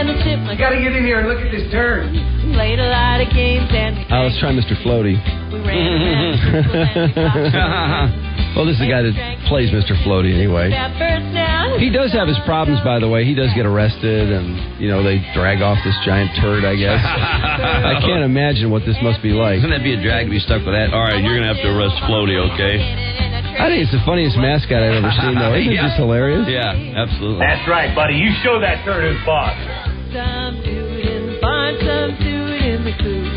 and the chipmunk. You gotta get in here and look at this turd. We played a lot of games and we Let's try Mr. Floatie. We ran around. Well, this is the guy that plays Mr. Floatie anyway. He does have his problems, by the way. He does get arrested, and, they drag off this giant turd, I guess. I can't imagine what this must be like. Wouldn't that be a drag to be stuck with that? All right, you're going to have to arrest Floatie, okay? I think it's the funniest mascot I've ever seen, though. Isn't it just hilarious? Yeah, absolutely. That's right, buddy. You show that turd who's boss. Some dude in the barn, some dude in the coop.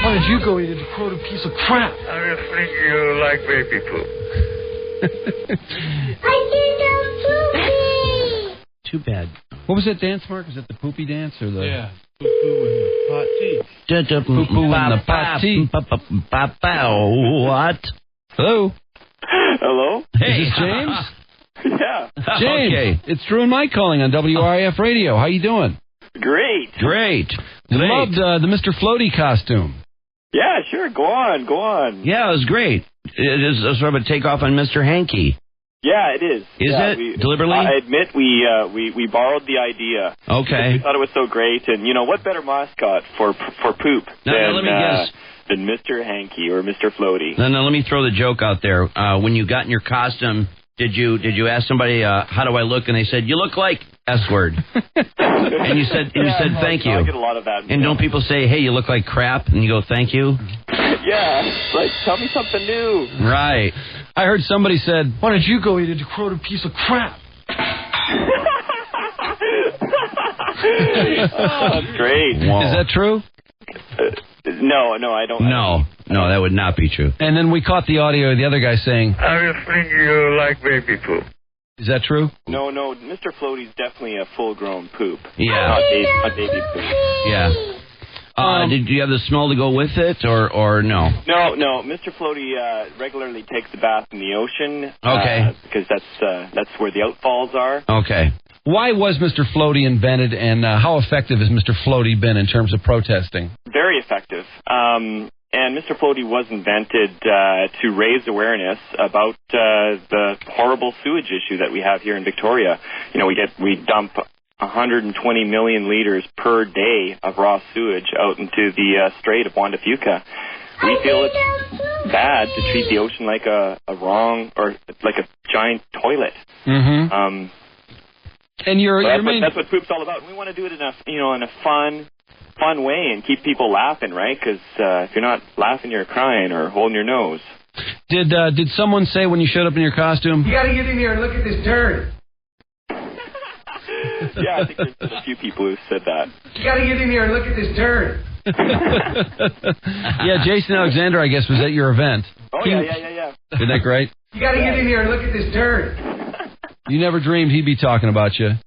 Why don't you go eat a decrepit piece of crap? I just think you like baby poop. I did no poopy. Too bad. What was that dance, Mark? Was it the poopy dance or the... Yeah. Poo-poo in the pot tea. Poo-poo in the pot tea. What? Hello? Hello? Hey. Is this James? Yeah. James, Okay. It's Drew and Mike calling on WRIF Radio. How you doing? Great. Loved the Mr. Floatie costume. Yeah, sure. Go on. Yeah, it was great. It is a sort of a takeoff on Mr. Hanky. Yeah, it is. Is it? Deliberately? I admit we borrowed the idea. Okay. We thought it was so great, and what better mascot for poop Now, let me guess. than Mr. Hanky or Mr. Floatie? Now, let me throw the joke out there. When you got in your costume, did you ask somebody, how do I look? And they said, you look like S word. And you said thank you. I get a lot of that. And don't people say, hey, you look like crap? And you go, thank you? Yeah, like, tell me something new. Right. I heard somebody said, Why don't you go eat a decrepit piece of crap? Oh, that's great. Whoa. is that true? No, I don't. No, that would not be true. And then we caught the audio of the other guy saying, I just think you like baby poop. is that true? No, Mr. Floatie's definitely a full-grown poop. Yeah. Not baby poop. Yeah. Did you have the smell to go with it, or no? No. Mr. Floatie regularly takes a bath in the ocean. Okay. Because that's where the outfalls are. Okay. Why was Mr. Floatie invented, and how effective has Mr. Floatie been in terms of protesting? Very effective. And Mr. Floatie was invented to raise awareness about the horrible sewage issue that we have here in Victoria. We dump 120 million liters per day of raw sewage out into the Strait of Juan de Fuca. We feel it's bad to treat the ocean like a like a giant toilet. Mm-hmm. And that's what poop's all about. We want to do it in a fun way and keep people laughing, right? Because if you're not laughing, you're crying or holding your nose. Did someone say when you showed up in your costume? You gotta get in here and look at this turd. Yeah, I think there's been a few people who said that. You gotta get in here and look at this turd. Yeah, Jason Alexander, I guess, was at your event. Oh, yeah. Isn't that great? You gotta get in here and look at this turd. You never dreamed he'd be talking about you.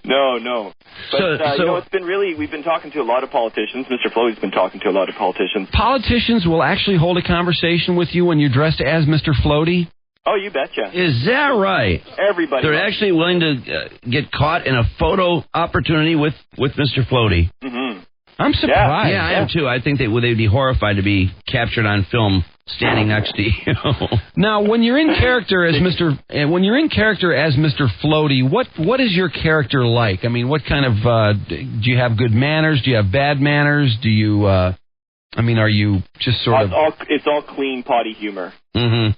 No. But, it's been we've been talking to a lot of politicians. Mr. Floatie's been talking to a lot of politicians. Politicians will actually hold a conversation with you when you're dressed as Mr. Floatie? Oh, you betcha. Is that right? Everybody. They're actually willing to get caught in a photo opportunity with Mr. Floatie. Mm-hmm. I'm surprised. Yeah, I am too. I think they'd be horrified to be captured on film standing next to you. Now, when you're in character as Mr. Floatie, what is your character like? I mean, what kind of do you have good manners? Do you have bad manners? Do you? Are you just sort of? It's all clean potty humor. Mm-hmm.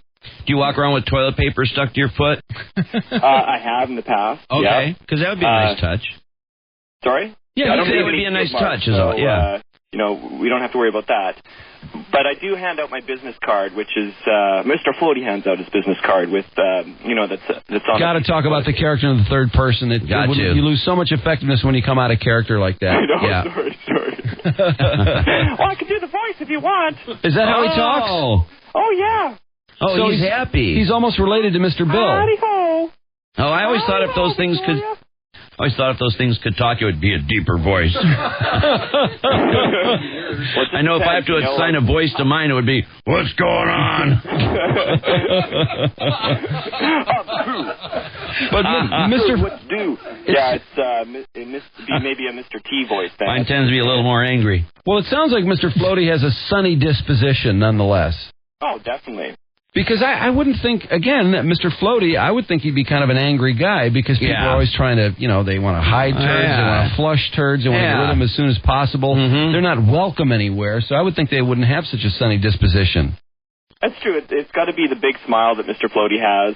Do you walk around with toilet paper stuck to your foot? I have in the past. Okay, because that would be a nice touch. Sorry? Yeah, that would be a nice touch, is all. Yeah. We don't have to worry about that. But I do hand out my business card, which is Mr. Floatie hands out his business card with that's on. Got to talk about the character in the third person. You lose so much effectiveness when you come out of character like that. I know, yeah. Sorry. Well, I can do the voice if you want. Is that how he talks? Oh yeah. Oh, so he's happy. He's almost related to Mr. Bill. Howdy ho. Oh, I always thought if those things could talk, it would be a deeper voice. I know if I have to assign a voice to mine, it would be, what's going on? But Mr. What's due? Yeah, it's maybe a Mr. T voice. Mine tends to be a little more angry. Well, it sounds like Mr. Floatie has a sunny disposition nonetheless. Oh, definitely. Because I wouldn't think, again, that Mr. Floatie, I would think he'd be kind of an angry guy because people are always trying to, they want to hide turds, they want to flush turds, they want to get rid of them as soon as possible. Mm-hmm. They're not welcome anywhere, so I would think they wouldn't have such a sunny disposition. That's true. It's got to be the big smile that Mr. Floatie has.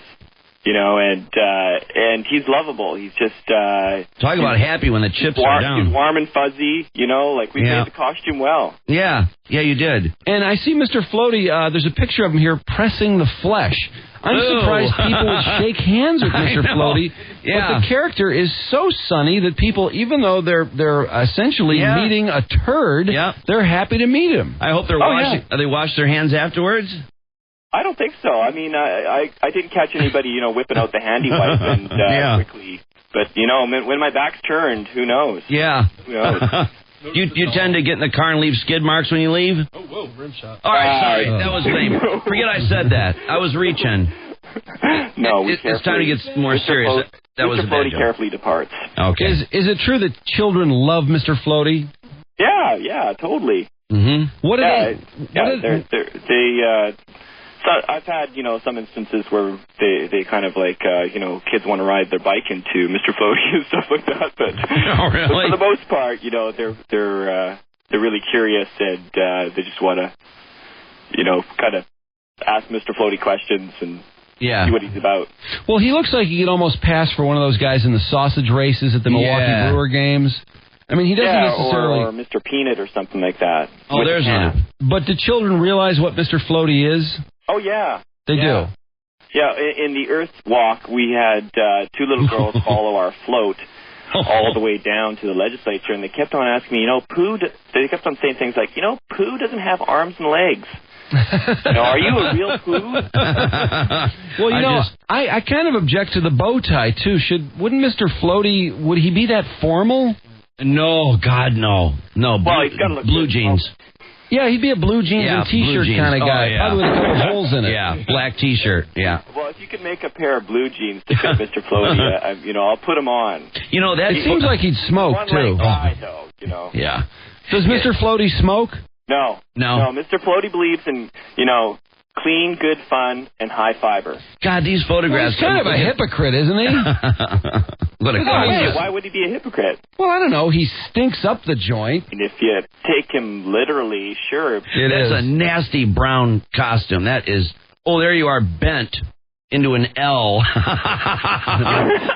And he's lovable. He's just talk about happy when the chips are down. He's warm and fuzzy. We made the costume well. Yeah, you did. And I see Mr. Floatie. There's a picture of him here pressing the flesh. I'm surprised people would shake hands with Mr. Floatie. Yeah. But the character is so sunny that people, even though they're essentially meeting a turd, they're happy to meet him. I hope they're washing. They wash their hands afterwards? I don't think so. I mean, I didn't catch anybody, whipping out the handy wipe and quickly. But, when my back's turned, who knows? Yeah. Who knows? You tend to get in the car and leave skid marks when you leave? Oh, whoa, rim shot. All right, sorry. That was lame. Forget I said that. I was reaching. No, it's time to get more serious. That was a bad Mr. Floatie carefully departs. Okay. Is it true that children love Mr. Floatie? Yeah, totally. Mm-hmm. So I've had, some instances where they kind of like, kids want to ride their bike into Mr. Floatie and stuff like that. But, oh, really? But for the most part, they're really curious and they just want to, kind of ask Mr. Floatie questions and see what he's about. Well, he looks like he could almost pass for one of those guys in the sausage races at the Milwaukee Brewer games. I mean, he doesn't necessarily... or Mr. Peanut or something like that. Oh, there's one. But do children realize what Mr. Floatie is? Oh, yeah. They do? Yeah, in the Earth Walk, we had two little girls follow our float all the way down to the legislature, and they kept on asking me, they kept on saying things like, Pooh doesn't have arms and legs. Are you a real Pooh? Well, I kind of object to the bow tie, too. Wouldn't Mr. Floatie, would he be that formal? No, God, no. No, he's got to look blue jeans. Yeah, he'd be a blue jeans and T-shirt kind of guy. Probably with a couple holes in it. Yeah, black T-shirt, Well, if you could make a pair of blue jeans to fit Mr. Floatie, I'll put them on. It seems like he'd smoke, too. Yeah. Does Mr. Floatie smoke? No. Mr. Floatie believes in, clean, good fun, and high fiber. God, these photographs... He's kind of a hypocrite, isn't he? Why would he be a hypocrite? Well, I don't know. He stinks up the joint. And if you take him literally, sure. That's a nasty brown costume. That is... Oh, there you are, bent into an L.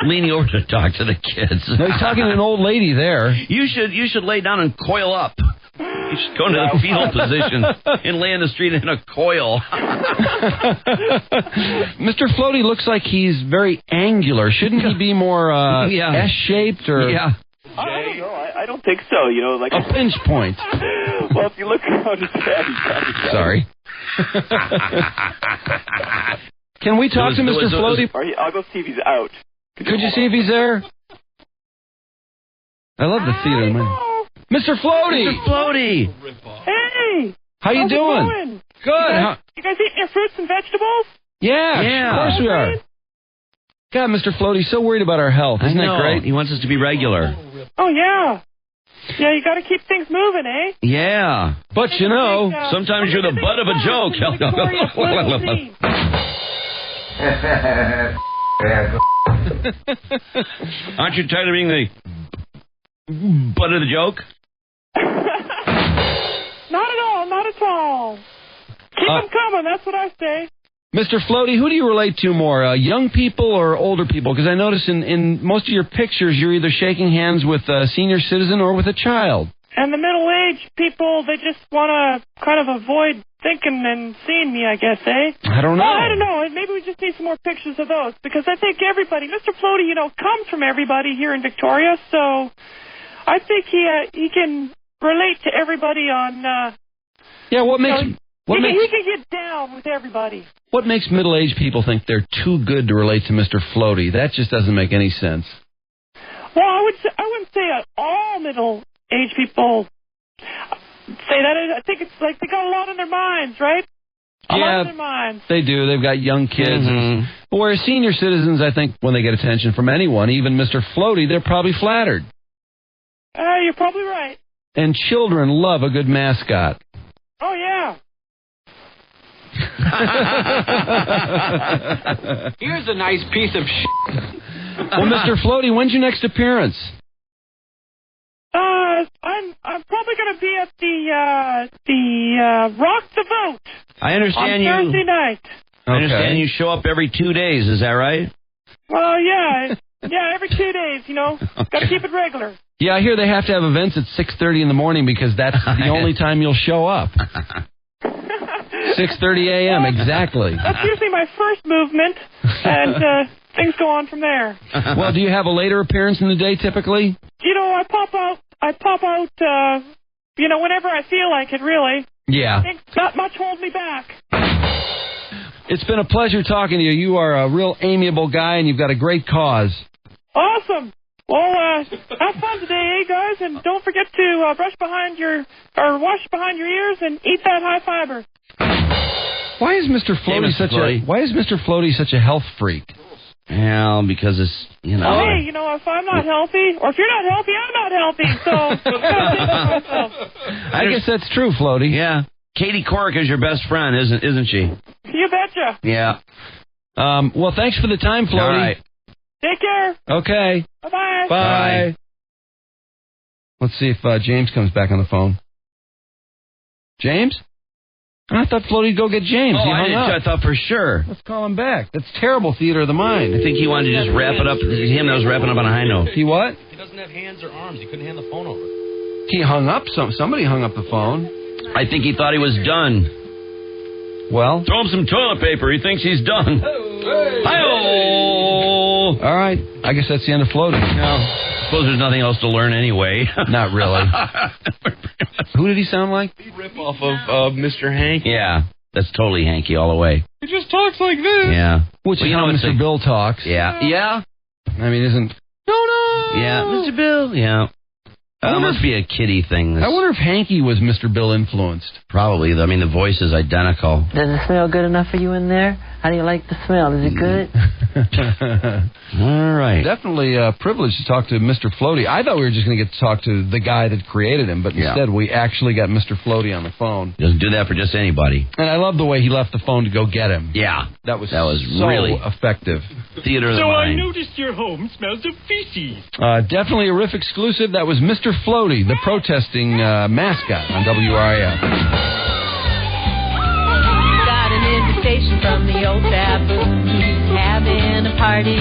Leaning over to talk to the kids. No, he's talking to an old lady there. You should lay down and coil up. You should go into the fetal position and lay in the street in a coil. Mr. Floatie looks like he's very angular. Shouldn't he be more S-shaped or? I don't know. I don't think so. Like a pinch point. Well, if you look around his head, he's probably sorry. Can we talk to Mr. Floatie? I'll go see if he's out. Could you see if he's there? I love the theater. Mr. Floatie! Mr. Floatie! Hey! How you doing? Going? Good. You guys eating your fruits and vegetables? Yeah, of course we are. God, Mr. Floatie's so worried about our health. Isn't that great? He wants us to be regular. Oh, yeah. Yeah, you got to keep things moving, eh? Yeah. But, sometimes you're the butt of a joke. Aren't you tired of being the butt of the joke? Not at all, not at all. Keep them coming, that's what I say. Mr. Floatie, who do you relate to more, young people or older people? Because I notice in most of your pictures, you're either shaking hands with a senior citizen or with a child. And the middle-aged people, they just want to kind of avoid thinking and seeing me, I guess, eh? I don't know. Well, I don't know. Maybe we just need some more pictures of those. Because I think everybody, Mr. Floatie, comes from everybody here in Victoria, so I think he can relate to everybody on... he can get down with everybody. What makes middle-aged people think they're too good to relate to Mr. Floatie? That just doesn't make any sense. Well, I wouldn't say all middle-aged people say that. I think it's like they got a lot on their minds, right? A lot on their minds. They do. They've got young kids. Mm-hmm. Whereas senior citizens, I think, when they get attention from anyone, even Mr. Floatie, they're probably flattered. You're probably right. And children love a good mascot. Oh, yeah. Here's a nice piece of shit. Well, Mr. Floatie, when's your next appearance? I'm probably going to be at the Rock the Vote. I understand on Thursday night. I understand you show up every 2 days. Is that right? Well, yeah, every 2 days. Got to keep it regular. Yeah, I hear they have to have events at 6:30 in the morning because that's the only time you'll show up. 6:30 a.m. exactly. That's usually my first movement, and things go on from there. Well, do you have a later appearance in the day typically? I pop out. Whenever I feel like it. Really. Yeah. I think not much holds me back. It's been a pleasure talking to you. You are a real amiable guy, and you've got a great cause. Awesome. Well, have fun today, guys, and don't forget to wash behind your ears and eat that high fiber. Why is Mr. Floatie such a health freak? Well, because it's Hey, if I'm not healthy, or if you're not healthy, I'm not healthy. So I guess that's true, Floatie. Yeah. Katie Cork is your best friend, isn't she? You betcha. Yeah. Well, thanks for the time, Floatie. All right. Take care. Okay. Bye-bye. Bye. Let's see if James comes back on the phone. James? I thought Floatie'd go get James. Oh, He hung up. I thought for sure. Let's call him back. That's terrible theater of the mind. I think he wanted to just wrap it up. It was him that was wrapping up on a high note. He what? He doesn't have hands or arms. He couldn't hand the phone over. He hung up. Somebody hung up the phone. I think he thought he was done. Well? Throw him some toilet paper. He thinks he's done. Hi-oh! All right. I guess that's the end of Floatie. No. I suppose there's nothing else to learn anyway. Not really. Who did he sound like? Rip off of Mr. Hank. Yeah. That's totally Hanky all the way. He just talks like this. Yeah. Which is how Mr. Bill talks. Yeah. Yeah. I mean, isn't... No. Yeah. Mr. Bill. Yeah. That must be a kiddie thing. I wonder if Hanky was Mr. Bill influenced. Probably. I mean, the voice is identical. Does it smell good enough for you in there? How do you like the smell? Is it good? All right. Definitely a privilege to talk to Mr. Floatie. I thought we were just going to get to talk to the guy that created him, but instead we actually got Mr. Floatie on the phone. Doesn't do that for just anybody. And I love the way he left the phone to go get him. Yeah. That was so really effective. Theater of the mind. I noticed your home smells of feces. Definitely a riff exclusive. That was Mr. Floatie, the protesting mascot on WRIF. Got an invitation from the old baboon. He's having a party.